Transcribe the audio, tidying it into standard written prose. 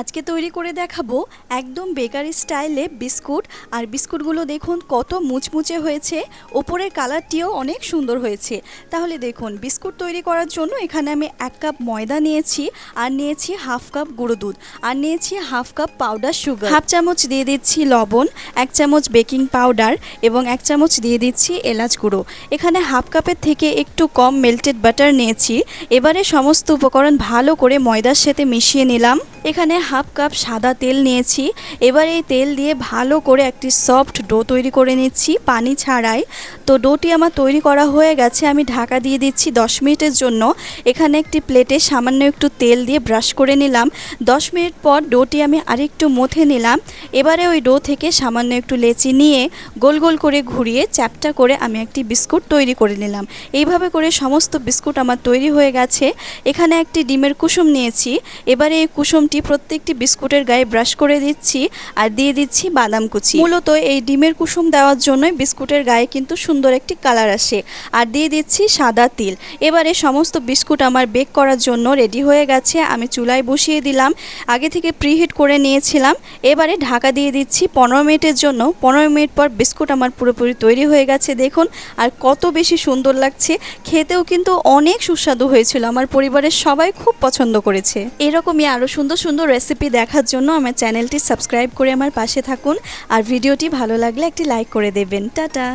আজকে তৈরি করে দেখাবো একদম বেকারি স্টাইলে বিস্কুট। আর বিস্কুটগুলো দেখুন কত মুচমুচে হয়েছে, ওপরের কালারটিও অনেক সুন্দর হয়েছে। তাহলে দেখুন, বিস্কুট তৈরি করার জন্য এখানে আমি 1 কাপ ময়দা নিয়েছি, আর নিয়েছি হাফ কাপ গুঁড়ো দুধ, আর নিয়েছি half cup powder sugar, half চামচ দিয়ে দিচ্ছি লবণ, 1 চামচ বেকিং পাউডার এবং 1 চামচ দিয়ে দিচ্ছি এলাচ গুঁড়ো। এখানে হাফ কাপের থেকে একটু কম মেল্টেড বাটার নিয়েছি। এবারে সমস্ত উপকরণ ভালো করে ময়দার সাথে মিশিয়ে নিলাম। এখানে হাফ কাপ সাদা তেল নিয়েছি। এবার এই তেল দিয়ে ভালো করে একটি সফট ডো তৈরি করে নিচ্ছি পানি ছাড়াই। তো ডোটি আমার তৈরি করা হয়ে গেছে, আমি ঢাকা দিয়ে দিচ্ছি 10 মিনিটের জন্য। এখানে একটি প্লেটে সামান্য একটু তেল দিয়ে ব্রাশ করে নিলাম। 10 মিনিট পর ডোটি আমি আরেকটু মথে নিলাম। এবারে ওই ডো থেকে সামান্য একটু লেচি নিয়ে গোল গোল করে ঘুরিয়ে চ্যাপটা করে আমি একটি বিস্কুট তৈরি করে নিলাম। এইভাবে করে সমস্ত বিস্কুট আমার তৈরি হয়ে গেছে। এখানে একটি ডিমের কুসুম নিয়েছি। এবারে এই কুসুমটি প্রত্যেকটি বিস্কুটের গায়ে ব্রাশ করে দিচ্ছি, আর দিয়ে দিচ্ছি বাদাম কুচি। মূলত এই ডিমের কুসুম দেওয়ার জন্যই বিস্কুটের গায়ে কিন্তু সুন্দর একটি কালার আসে। আর দিয়ে দিচ্ছি সাদা তিল। এবারে সমস্ত বিস্কুট আমার বেক করার জন্য রেডি হয়ে গেছে। আমি চুলায় বসিয়ে দিলাম, আগে থেকে প্রিহিট করে নিয়েছিলাম। এবারে ঢাকা দিয়ে দিচ্ছি 15 মিনিটের জন্য। 15 মিনিট পর বিস্কুট আমার পুরোপুরি তৈরি হয়ে গেছে দেখুন, আর কত বেশি সুন্দর লাগছে। খেতেও কিন্তু অনেক সুস্বাদু হয়েছিল, আমার পরিবারের সবাই খুব পছন্দ করেছে। এরকমই আরও সুন্দর সুন্দর রেসিপি দেখার জন্য আমার চ্যানেলটি সাবস্ক্রাইব করে আমার পাশে থাকুন। আর ভিডিওটি ভালো লাগলে একটি লাইক করে দেবেন। টাটা।